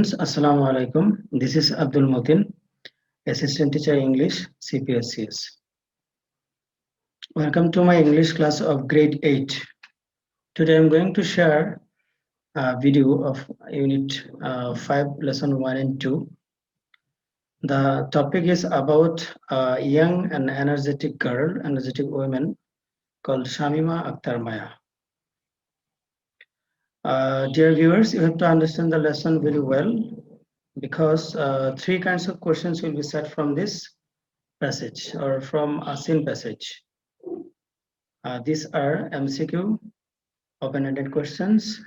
students, Assalamu alaikum. This is Abdul Matin, Assistant Teacher English, CPSCS. Welcome to my English class of grade 8. Today I'm going to share a video of Unit 5, Lesson 1 and 2. The topic is about a young and energetic girl, energetic woman called Shamima Akhtar Maya. Dear viewers, you have to understand the lesson very well because three kinds of questions will be set from this passage or from a seen passage. These are MCQ, open-ended questions,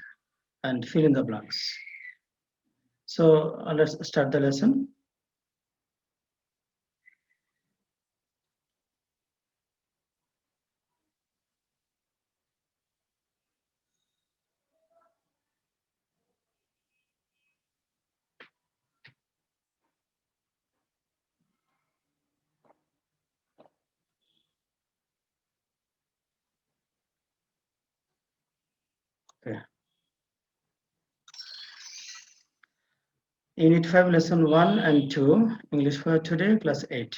and fill in the blanks. So let's start the lesson. Okay. Unit 5, Lesson 1 and 2, English for today, class 8.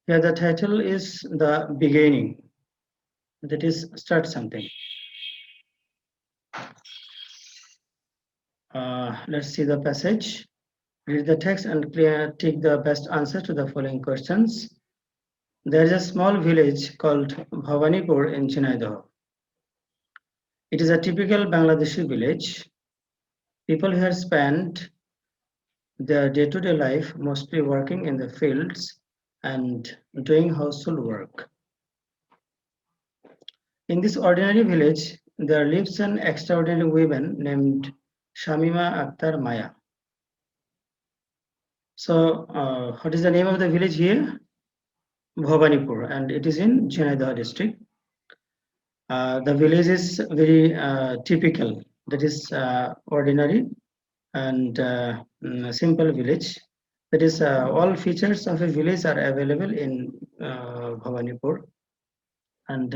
Here the title is The Beginning, that is, start something. Let's see the passage. Read the text and take the best answer to the following questions. There is a small village called Bhawanipur in Chennai. It is a typical Bangladeshi village. People here spend their day-to-day life mostly working in the fields and doing household work. In this ordinary village, there lives an extraordinary woman named Shamima Akhtar Maya. So, what is the name of the village here? Bhawanipur, and it is in Chennai district. The village is very typical, that is ordinary and simple village. That is, all features of a village are available in Bhawanipur, and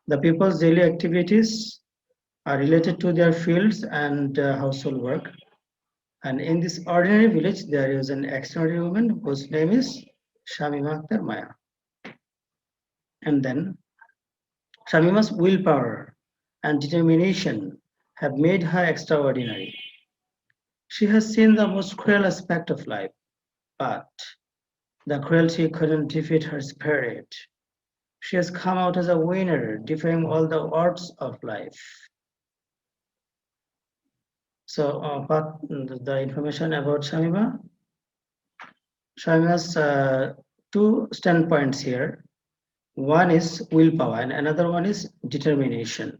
the people's daily activities are related to their fields and household work. And in this ordinary village, there is an extraordinary woman whose name is Shamima Akhtar Maya. And then Shamima's willpower and determination have made her extraordinary. She has seen the most cruel aspect of life, but the cruelty couldn't defeat her spirit. She has come out as a winner, defying all the odds of life. So, what the information about Shamima? Shamima's two standpoints here. One is willpower, and another one is determination.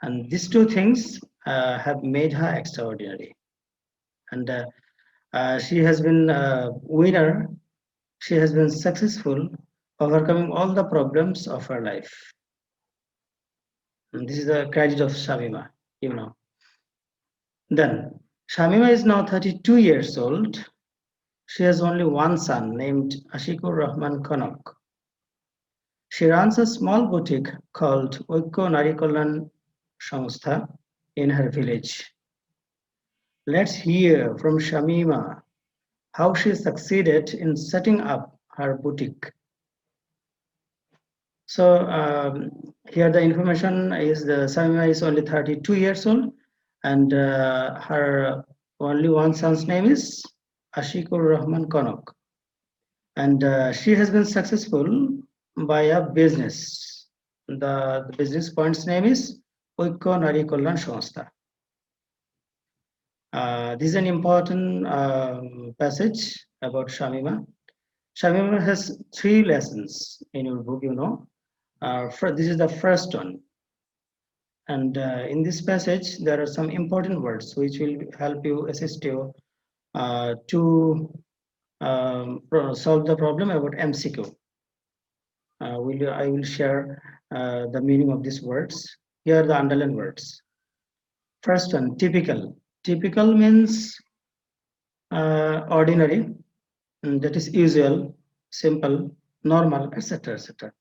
And these two things have made her extraordinary. And she has been a winner. She has been successful, overcoming all the problems of her life. And this is the credit of Shamima, you know. Then, Shamima is now 32 years old. She has only one son named Ashikur Rahman Konok. She runs a small boutique called Oikko Narikolan Samstha in her village. Let's hear from Shamima how she succeeded in setting up her boutique. So here the information is the Shamima is only 32 years old, and her only one son's name is Ashikur Rahman Konok. And she has been successful by a business. The business point's name is Oikko Nari Kollan Samstha. This is an important passage about Shamima. Shamima has 3 lessons in your book, you know. This is the first one. And in this passage, there are some important words which will help you, assist you to solve the problem about MCQ. I will share the meaning of these words. Here are the underlined words. First one, typical. Typical means ordinary, that is usual, simple, normal, etc. etc.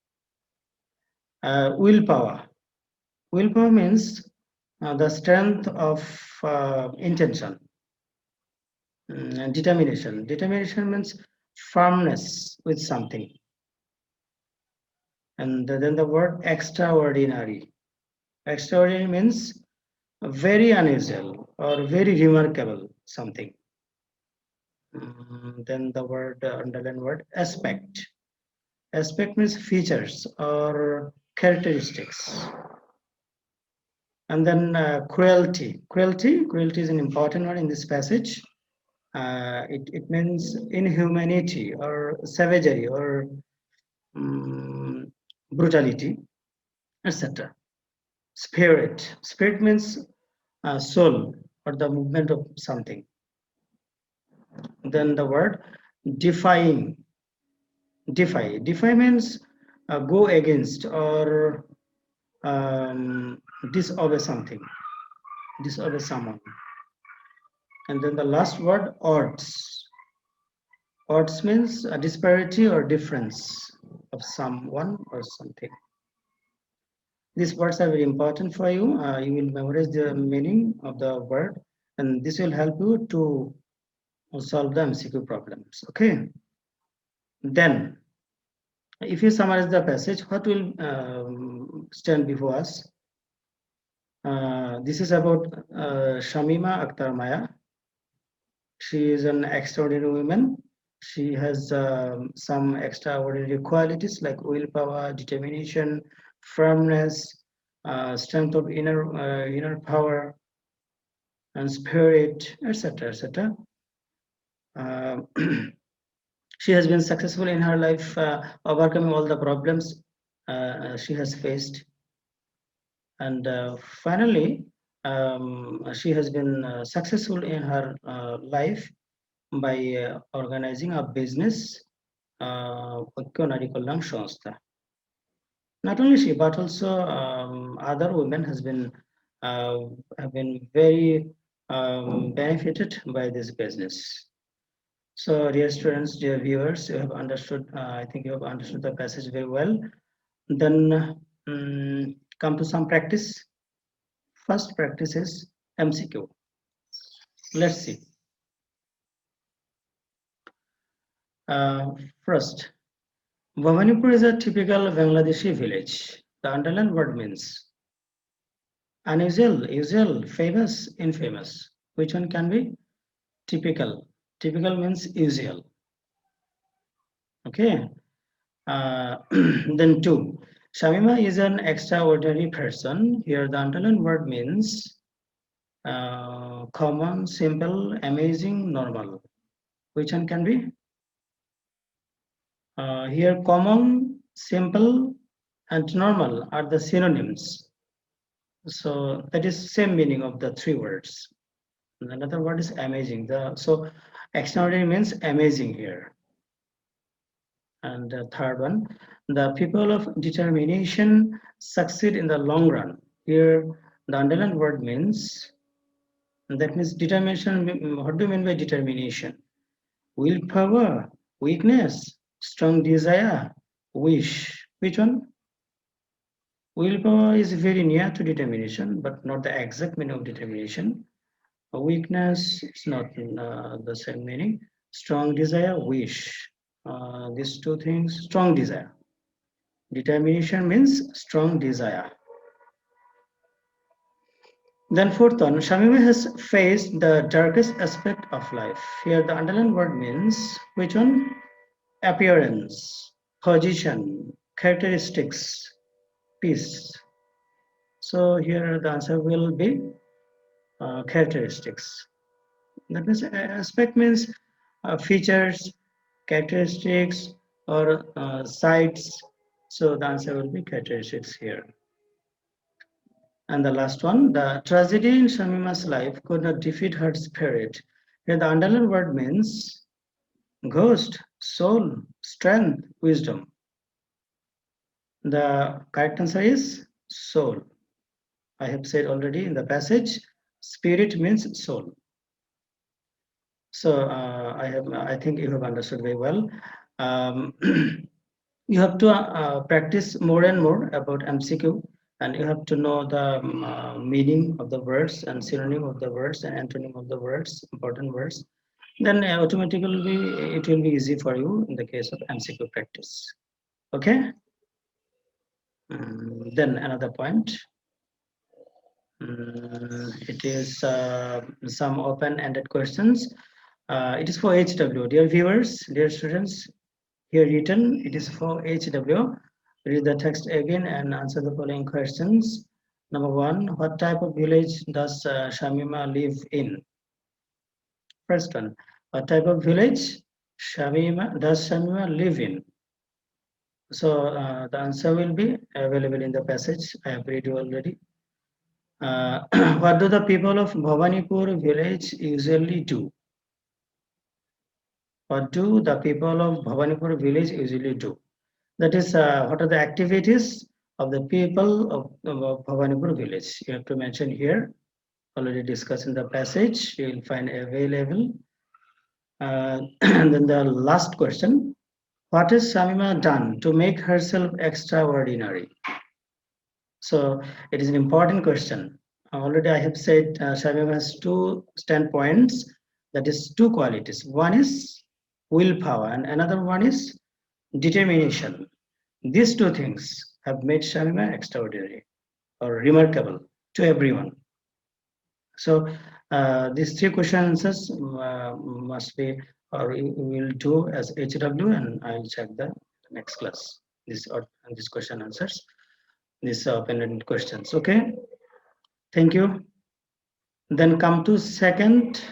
Willpower. Willpower means the strength of intention. And determination. Determination means firmness with something. And then the word extraordinary. Extraordinary means very unusual or very remarkable something. Then the word underline word aspect. Aspect means features or characteristics. And then cruelty. Cruelty is an important one in this passage. It means inhumanity or savagery or brutality, etc. Spirit. Spirit means soul or the movement of something. Then the word defying. Defy means go against or disobey something, disobey someone. And then the last word odds. Odds means a disparity or difference of someone or something. These words are very important for you. You will memorize the meaning of the word, and this will help you to solve the MCQ problems. Okay. Then, if you summarize the passage, what will stand before us? This is about Shamima Akhtar Maya. She is an extraordinary woman. She has some extraordinary qualities like willpower, determination, firmness, strength of inner power, and spirit, etc., etc. Uh, she has been successful in her life, overcoming all the problems she has faced, and finally, she has been successful in her life by organizing a business, ঐক্য নারী কল্যাণ সংস্থা. Not only she, but also other women uh, have been very benefited by this business. So, dear students, dear viewers, you have understood. I think you have understood the passage very well. Then come to some practice. First practice is MCQ. Let's see. First, Bhavanipur is a typical Bangladeshi village. The underlined word means unusual, usual, famous, infamous. Which one can be? Typical. Typical means usual. Okay. Then two. Shamima is an extraordinary person. Here the underlined word means common, simple, amazing, normal. Which one can be? Here common, simple, and normal are the synonyms. So that is same meaning of the three words. Another word is amazing. So extraordinary means amazing here. And the third one, the people of determination succeed in the long run. Here the underlined word means, that means determination. What do you mean by determination? Willpower, weakness, strong desire, wish. Which one? Willpower is very near to determination, but not the exact meaning of determination. A weakness is not the same meaning. Strong desire, wish. These two things, strong desire. Determination means strong desire. Then fourth one, Shamima has faced the darkest aspect of life. Here the underlined word means, which one? Appearance, position, characteristics, peace. So here the answer will be characteristics. That means aspect means features, characteristics, or sites. So the answer will be characteristics here. And the last one, the tragedy in Shamima's life could not defeat her spirit. Here the underlined word means ghost, soul, strength, wisdom. The correct answer is soul. I have said already in the passage, spirit means soul. So I think you have understood very well. You have to practice more and more about MCQ, and you have to know the meaning of the words and synonym of the words and antonym of the words, important words. then automatically it will be easy for you in the case of MCQ practice. Okay. Then another point. It is some open-ended questions. It is for HW. Dear viewers, dear students, here written, it is for HW. Read the text again and answer the following questions. Number one, what type of village does Shamima live in? First one, what type of village does Shamima live in? So the answer will be available in the passage. I have read you already. What do the people of Bhavanipur village usually do? What do the people of Bhavanipur village usually do? That is, what are the activities of the people of Bhavanipur village? You have to mention here. Already discussed in the passage. You will find available. And then the last question. What has Shamima done to make herself extraordinary? So it is an important question. Already I have said Shamima has two standpoints, that is two qualities. One is willpower and another one is determination. These two things have made Shamima extraordinary or remarkable to everyone. So these three question answers must be, or we will do as HW, and I'll check the next class. This question answers, these open-ended questions. Okay, thank you. Then come to second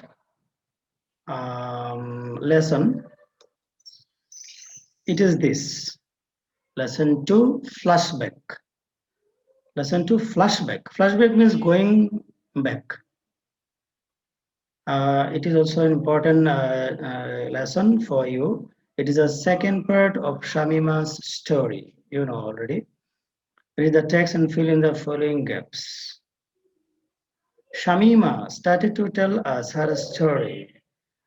lesson. It is this lesson 2, flashback. Lesson 2, flashback. Flashback means going back. It is also an important lesson for you. It is a second part of Shamima's story. You know already. Read the text and fill in the following gaps. Shamima started to tell us her story.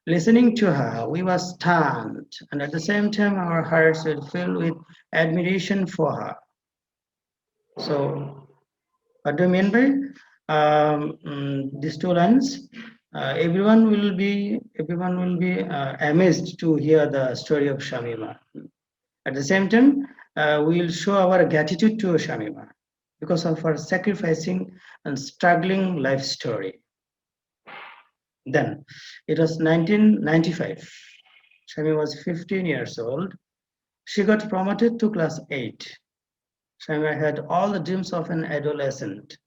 Listening to her, we were stunned, and at the same time, our hearts were filled with admiration for her. So, what do you mean by these two lines? Everyone will be amazed to hear the story of Shamima. At the same time, we will show our gratitude to Shamima because of her sacrificing and struggling life story. Then it was 1995. Shami was 15 years old. She got promoted to class 8. Shami had all the dreams of an adolescent.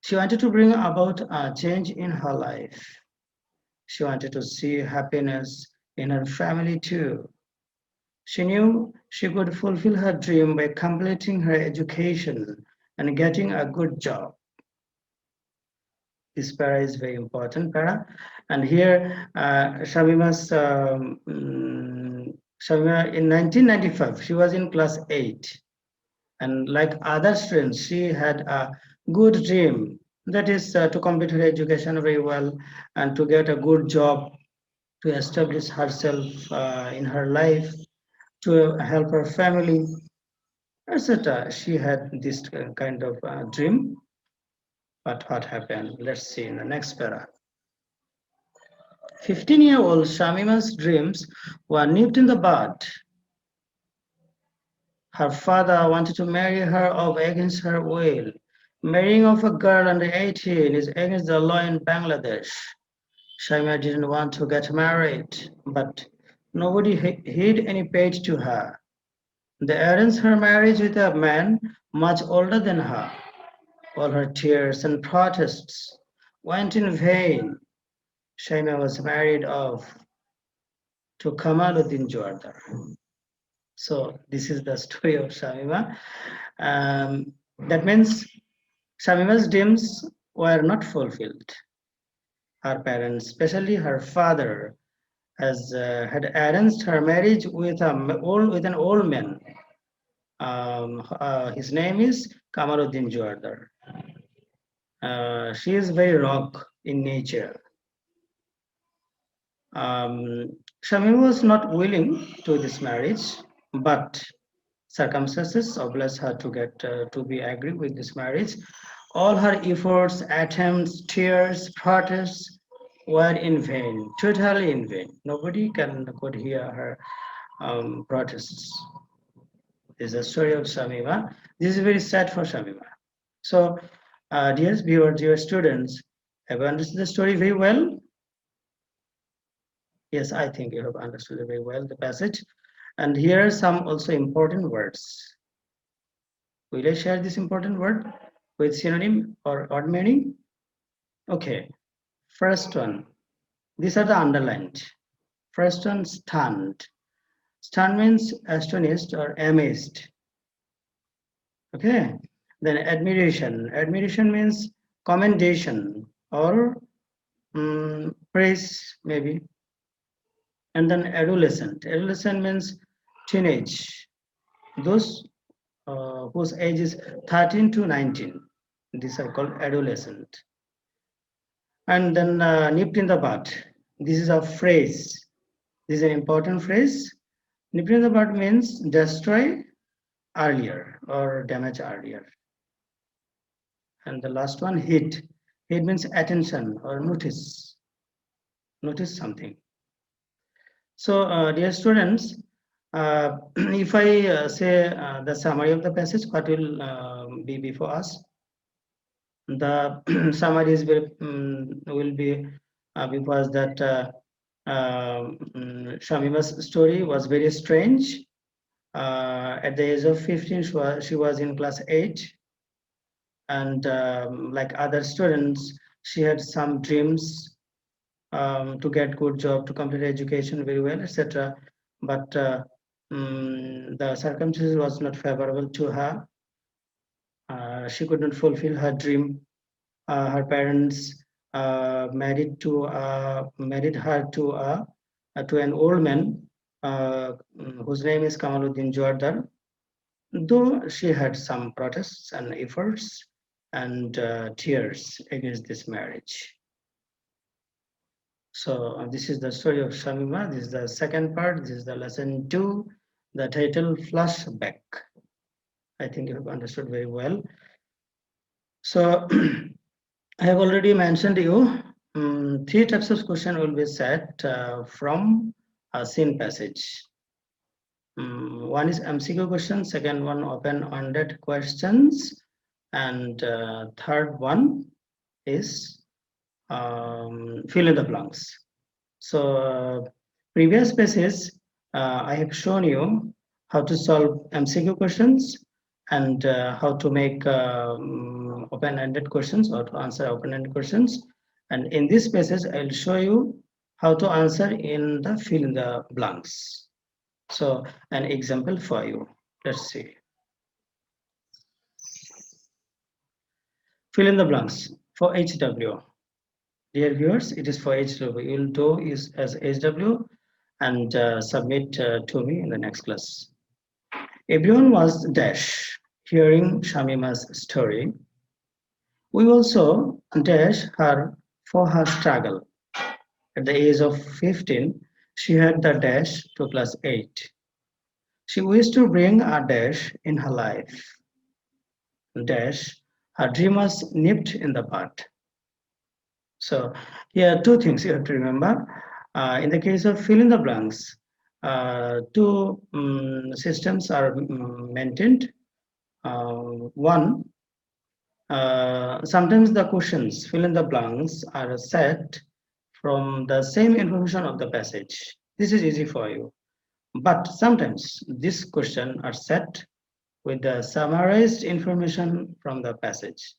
She wanted to bring about a change in her life. She wanted to see happiness in her family too. She knew she could fulfill her dream by completing her education and getting a good job. This para is very important para, and here Shamima in 1995 she was in class 8, and like other students she had a good dream, that is to complete her education very well and to get a good job, to establish herself in her life, to help her family, etc. She had this kind of dream. But what happened? Let's see in the next para. 15-year-old Shamima's dreams were nipped in the bud. Her father wanted to marry her off against her will. Marrying off a girl under 18 is against the law in Bangladesh. Shamima didn't want to get married, but nobody hid any page to her. They arranged her marriage with a man much older than her. All her tears and protests went in vain. Shaima was married off to Kamaluddin Jordar. So this is the story of Shamima. That means Shamima's dreams were not fulfilled. Her parents, especially her father, had arranged her marriage with an old man. His name is Kamaluddin Jordar. She is very rock in nature. Shamima was not willing to this marriage, but circumstances obliged her to get to be agree with this marriage. All her efforts, attempts, tears, protests were in vain, totally in vain. Nobody could hear her protests. This is the story of Shamima. This is very sad for Shamima. So, dear viewers, dear students, have you understood the story very well? Yes, I think you have understood very well the passage. And here are some also important words. Will I share this important word with synonym or odd meaning? Okay, first one. These are the underlined. First one, stunned. Stunned means astonished or amazed. Okay. Then admiration. Admiration means commendation or praise maybe. And then adolescent. Adolescent means teenage. Those whose age is 13 to 19. These are called adolescent. And then nipped in the bud. This is a phrase. This is an important phrase. Nipped in the bud means destroy earlier or damage earlier. And the last one, hit. Hit means attention or notice. Notice something. So, dear students, if I say the summary of the passage, what will be before us? The summary is will be because that Shamima's story was very strange. At the age of 15, she was in class 8, and like other students, she had some dreams to get good job, to complete education very well, etc. But the circumstances was not favorable to her. She could not fulfill her dream. Her parents married her to an old man whose name is Kamaluddin Jordar. Though she had some protests and efforts and tears against this marriage. So this is the story of Shamima. This is the second part. This is the lesson 2, the title Flashback. I think you have understood very well. So I have already mentioned you 3 types of question will be set from a scene passage. One is MCQ question, second one open-ended questions, and third one is fill in the blanks. So previous pages, I have shown you how to solve MCQ questions and how to make open-ended questions or to answer open-ended questions. And in this passage, I'll show you how to answer in the fill in the blanks. So an example for you. Let's see. Fill in the blanks for HW. Dear viewers, it is for HW. You will do is as HW and submit to me in the next class. Everyone was dash hearing Shamima's story. We also dash her for her struggle. At the age of 15, she had the dash to class 8. She wished to bring a dash in her life. Dash, her dream was nipped in the bud. So here, 2 things you have to remember. In the case of fill in the blanks, 2 systems are maintained. One, sometimes the questions fill in the blanks are set from the same information of the passage. This is easy for you. But sometimes these questions are set with the summarized information from the passage.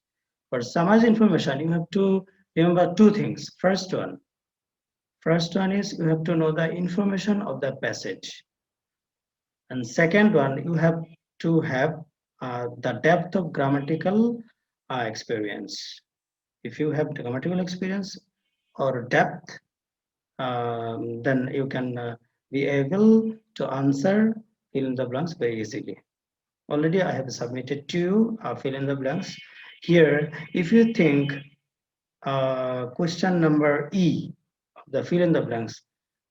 For summarized information, you have to remember 2 things. First one is you have to know the information of the passage. And second one, you have to have the depth of grammatical experience. If you have grammatical experience or depth, then you can be able to answer fill in the blanks very easily. Already I have submitted to you fill in the blanks. Here, if you think question number E, the fill in the blanks,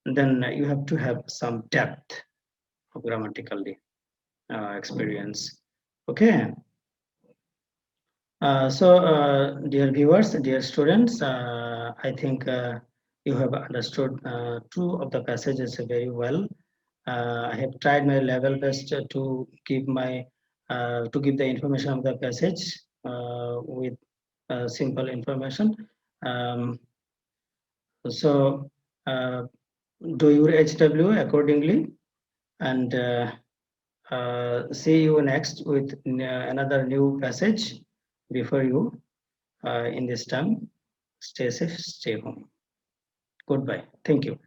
then you have to have some depth of grammatically experience. Okay. So, dear viewers, dear students, I think you have understood two of the passages very well. I have tried my level best to give the information of the passage with simple information. Um, so do your HW accordingly, and see you next with another new passage before you in this term. Stay safe, stay home. Goodbye. Thank you.